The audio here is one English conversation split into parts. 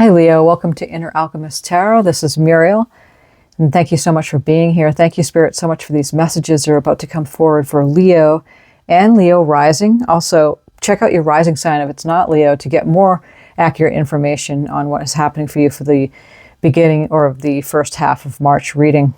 Hi Leo, welcome to Inner Alchemist Tarot. This is Muriel, and thank you so much for being here. Thank you, Spirit, so much for these messages that are about to come forward for Leo and Leo rising. Also, check out your rising sign if it's not Leo to get more accurate information on what is happening for you for the beginning or the first half of March reading.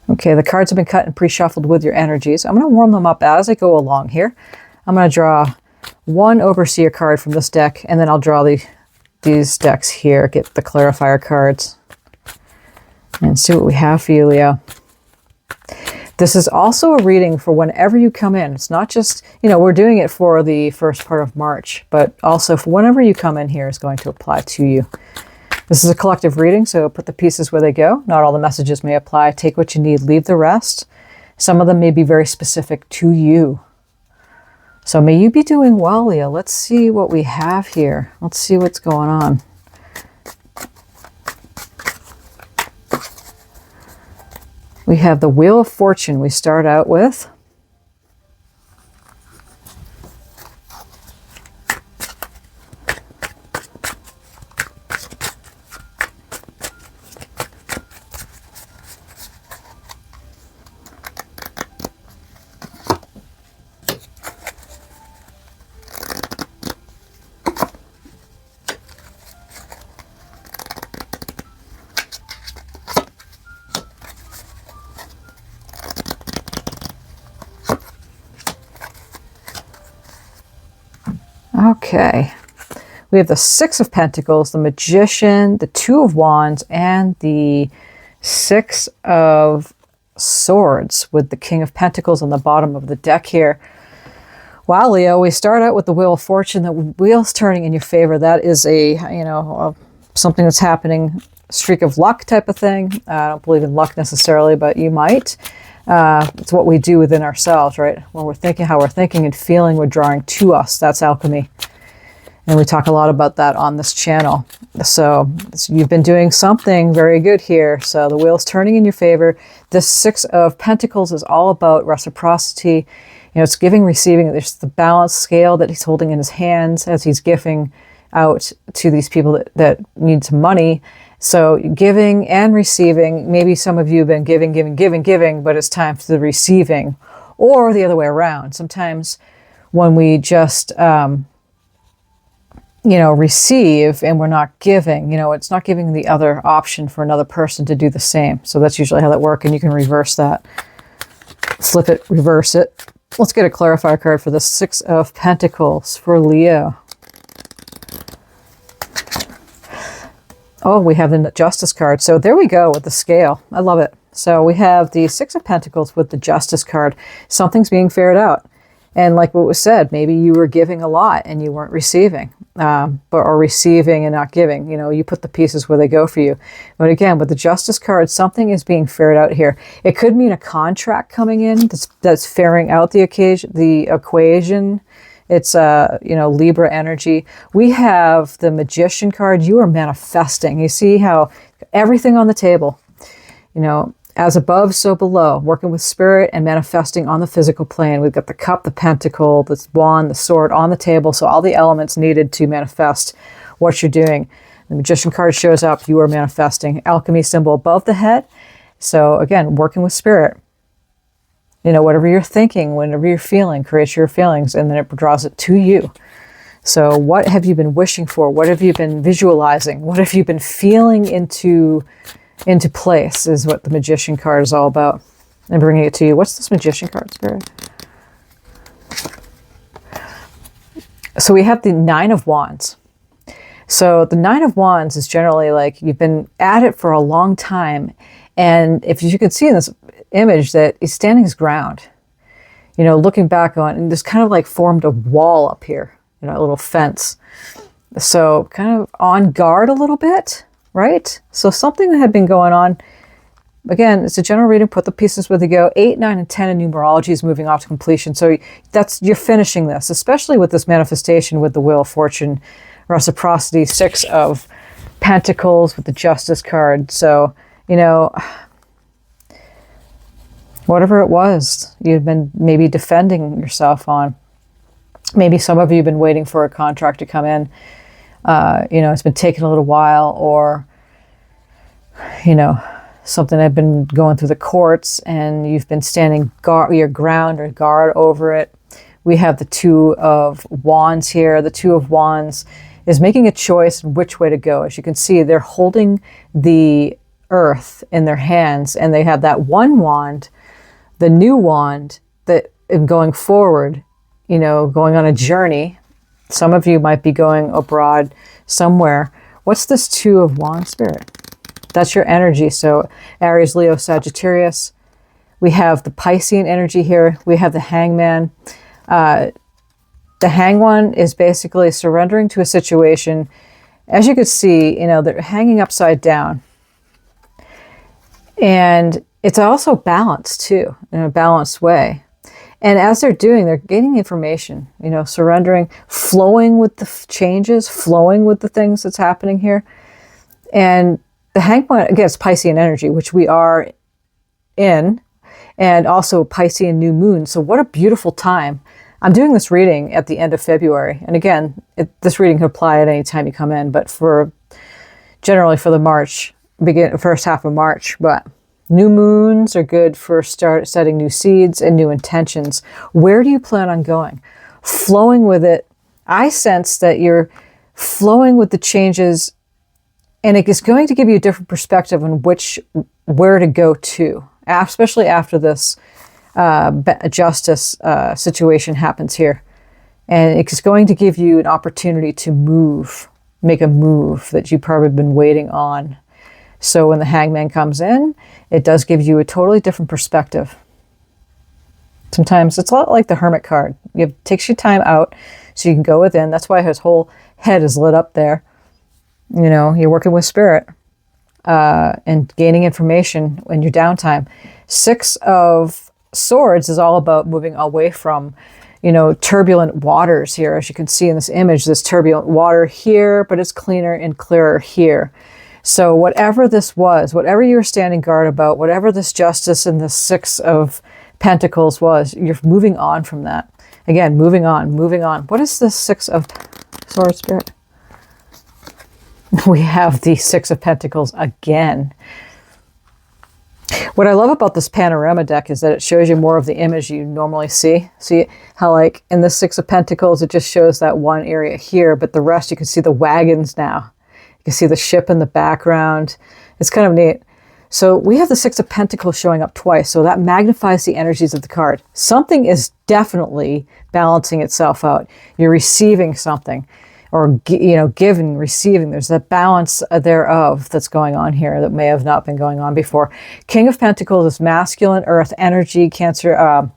Okay, the cards have been cut and pre-shuffled with your energies. I'm going to warm them up as I go along here. I'm going to draw one overseer card from this deck, and then I'll draw these decks here, get the clarifier cards, and see what we have for you, Leo. This is also a reading for whenever you come in. It's not just, we're doing it for the first part of March, but also for whenever you come in here is going to apply to you. This is a collective reading, so put the pieces where they go. Not all the messages may apply. Take what you need, leave the rest. Some of them may be very specific to you. So may you be doing well, Leo. Let's see what we have here. Let's see what's going on. We have the Wheel of Fortune we start out with. Okay, we have the Six of Pentacles, the Magician, the Two of Wands, and the Six of Swords with the King of Pentacles on the bottom of the deck here. Wow, Leo, we start out with the Wheel of Fortune, the wheel's turning in your favor. That is something that's happening, streak of luck type of thing. I don't believe in luck necessarily, but you might. It's what we do within ourselves, right? When we're thinking, how we're thinking and feeling, we're drawing to us. That's alchemy. And we talk a lot about that on this channel. So you've been doing something very good here. So the wheel's turning in your favor. This Six of Pentacles is all about reciprocity. It's giving, receiving. There's the balance scale that he's holding in his hands as he's giving out to these people that need some money. So giving and receiving, maybe some of you have been giving, but it's time for the receiving, or the other way around. Sometimes when we just, receive and we're not giving, it's not giving the other option for another person to do the same. So that's usually how that works, and you can reverse that. Flip it, reverse it. Let's get a clarifier card for the Six of Pentacles for Leo. Oh, we have the Justice card. So there we go with the scale. I love it. So we have the Six of Pentacles with the Justice card. Something's being figured out. And like what was said, maybe you were giving a lot and you weren't receiving, or receiving and not giving. You put the pieces where they go for you. But again, with the Justice card, something is being figured out here. It could mean a contract coming in that's figuring out the equation. It's Libra energy. We have the Magician card. You are manifesting. You see how everything on the table, as above, so below, working with spirit and manifesting on the physical plane. We've got the cup, the pentacle, the wand, the sword on the table. So all the elements needed to manifest what you're doing. The Magician card shows up. You are manifesting. Alchemy symbol above the head. So again, working with spirit. Whatever you're thinking, whatever you're feeling, creates your feelings, and then it draws it to you. So what have you been wishing for? What have you been visualizing? What have you been feeling into place is what the Magician card is all about. And bringing it to you. What's this Magician card, Spirit? So we have the Nine of Wands. So the Nine of Wands is generally like you've been at it for a long time. And if you can see in this image that he's standing his ground, looking back on, and there's kind of like formed a wall up here, a little fence. So kind of on guard a little bit, right? So something that had been going on. Again, it's a general reading, put the pieces where they go. 8, 9, and 10 in numerology is moving off to completion. So you're finishing this, especially with this manifestation with the Wheel of Fortune, reciprocity, Six of Pentacles with the Justice card. So, whatever it was you've been maybe defending yourself on. Maybe some of you have been waiting for a contract to come in. you know, it's been taking a little while, or, you know, something had been going through the courts and you've been standing your ground or guard over it. We have the Two of Wands here. The Two of Wands is making a choice in which way to go. As you can see, they're holding the earth in their hands, and they have that one wand, the new wand, that in going forward, you know, going on a journey. Some of you might be going abroad somewhere. What's this Two of Wands, Spirit? That's your energy. So Aries, Leo, Sagittarius. We have the Piscean energy here. We have the Hangman. The Hanged One is basically surrendering to a situation. As you can see, you know, they're hanging upside down. And it's also balanced too, in a balanced way. And as they're doing, they're gaining information, you know, surrendering, flowing with the changes, flowing with the things that's happening here. And the Hanged One, again, it's Piscean energy, which we are in, and also Piscean new moon. So what a beautiful time. I'm doing this reading at the end of February. And again, this reading can apply at any time you come in, but generally for the first half of March. But new moons are good for setting new seeds and new intentions. Where do you plan on going? Flowing with it. I sense that you're flowing with the changes, and it is going to give you a different perspective on where to go to, especially after this justice situation happens here. And it's going to give you an opportunity to make a move that you've probably been waiting on. So when the Hangman comes in, it does give you a totally different perspective. Sometimes it's a lot like the Hermit card. It takes your time out so you can go within. That's why his whole head is lit up there. You know, you're working with spirit and gaining information in your downtime. Six of Swords is all about moving away from, you know, turbulent waters here. As you can see in this image, this turbulent water here, but it's cleaner and clearer here. So whatever this was, whatever you were standing guard about, whatever this justice and the Six of Pentacles was, you're moving on from that. Again, moving on, moving on. What is the Six of Swords, Spirit? We have the Six of Pentacles again. What I love about this panorama deck is that it shows you more of the image you normally see. See how, like, in the Six of Pentacles, it just shows that one area here, but the rest, you can see the wagons now. You can see the ship in the background. It's kind of neat. So we have the Six of Pentacles showing up twice, so that magnifies the energies of the card. Something is definitely balancing itself out. You're receiving something. Or, you know, giving, receiving. There's that balance thereof that's going on here that may have not been going on before. King of Pentacles is masculine, earth energy, Capricorn,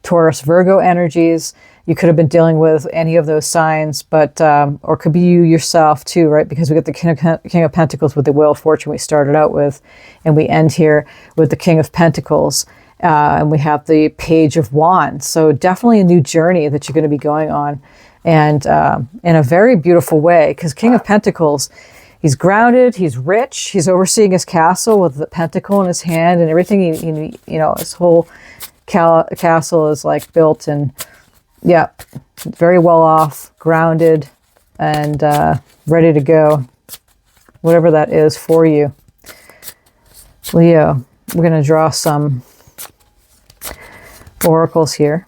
Taurus, Virgo energies. You could have been dealing with any of those signs, but, or could be you yourself too, right? Because we get the King of Pentacles with the Wheel of Fortune we started out with, and we end here with the King of Pentacles. And we have the Page of Wands. So definitely a new journey that you're going to be going on. And in a very beautiful way, because King of Pentacles, he's grounded, he's rich, he's overseeing his castle with the pentacle in his hand, and everything, you know, his whole castle is like built, and yeah, very well off, grounded, and ready to go, whatever that is for you. Leo, we're going to draw some oracles here.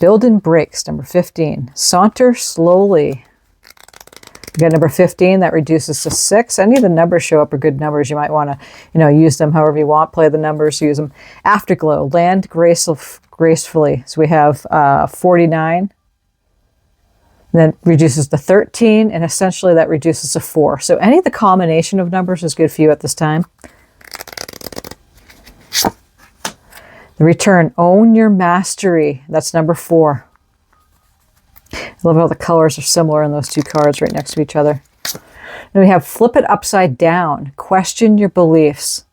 Build in breaks, number 15. Saunter slowly. We got number 15, that reduces to 6. Any of the numbers show up are good numbers. You might want to, you know, use them however you want. Play the numbers, use them. Afterglow, land gracefully. So we have 49. Then reduces to 13, and essentially that reduces to 4. So any of the combination of numbers is good for you at this time. The return, own your mastery. That's number 4. I love how the colors are similar in those two cards right next to each other. Then we have flip it upside down. Question your beliefs.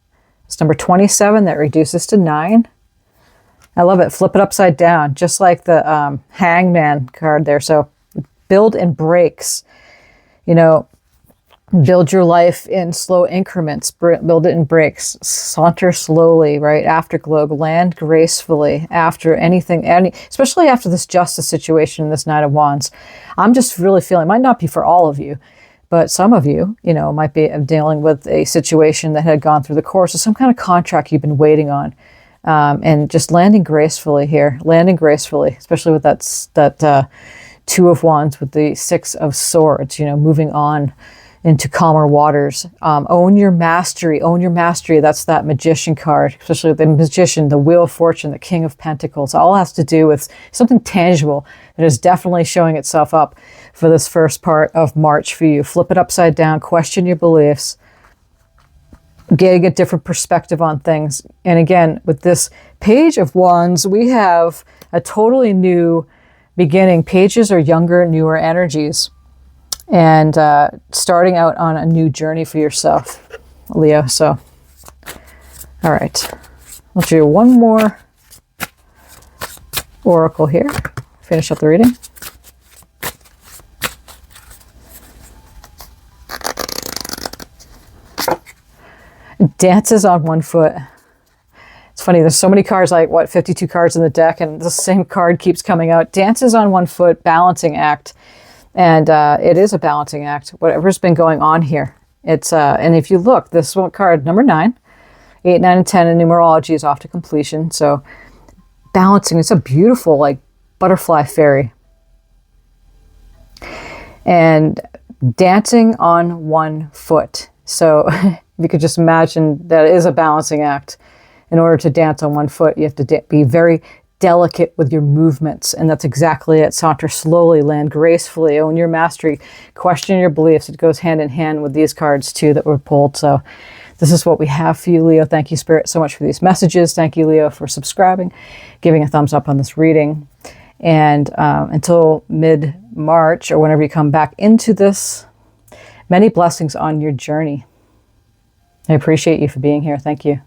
It's number 27. That reduces to 9. I love it. Flip it upside down, just like the Hangman card there. So build in breaks. You know, Build your life in slow increments. Build it in breaks. Saunter slowly, right? Afterglow. Land gracefully after anything, especially after this justice situation, this Knight of Wands. I'm just really feeling, it might not be for all of you, but some of you, you know, might be dealing with a situation that had gone through the course of some kind of contract you've been waiting on. And just landing gracefully here. Landing gracefully, especially with that Two of Wands with the Six of Swords, you know, moving on into calmer waters. Own your mastery. Own your mastery. That's that Magician card, especially the Magician, the Wheel of Fortune, the King of Pentacles. All has to do with something tangible that is definitely showing itself up for this first part of March for you. Flip it upside down. Question your beliefs. Getting a different perspective on things. And again, with this Page of Wands, we have a totally new beginning. Pages are younger, newer energies. And starting out on a new journey for yourself, Leo. So, all right. I'll do one more oracle here. Finish up the reading. Dances on one foot. It's funny, there's so many cards, like, what, 52 cards in the deck, and the same card keeps coming out. Dances on one foot, balancing act. And it is a balancing act, whatever's been going on here. It's and if you look, this one card, number 9, 8, 9, and 10 in numerology is off to completion. So balancing, it's a beautiful, like, butterfly fairy. And dancing on one foot. So you could just imagine that it is a balancing act. In order to dance on one foot, you have to be very delicate with your movements, and that's exactly it. Saunter slowly, land gracefully, own your mastery, question your beliefs. It goes hand in hand with these cards too that were pulled. So this is what we have for you, Leo. Thank you, Spirit, so much for these messages. Thank you, Leo, for subscribing, giving a thumbs up on this reading. And until mid-March, or whenever you come back into this, many blessings on your journey. I appreciate you for being here. Thank you.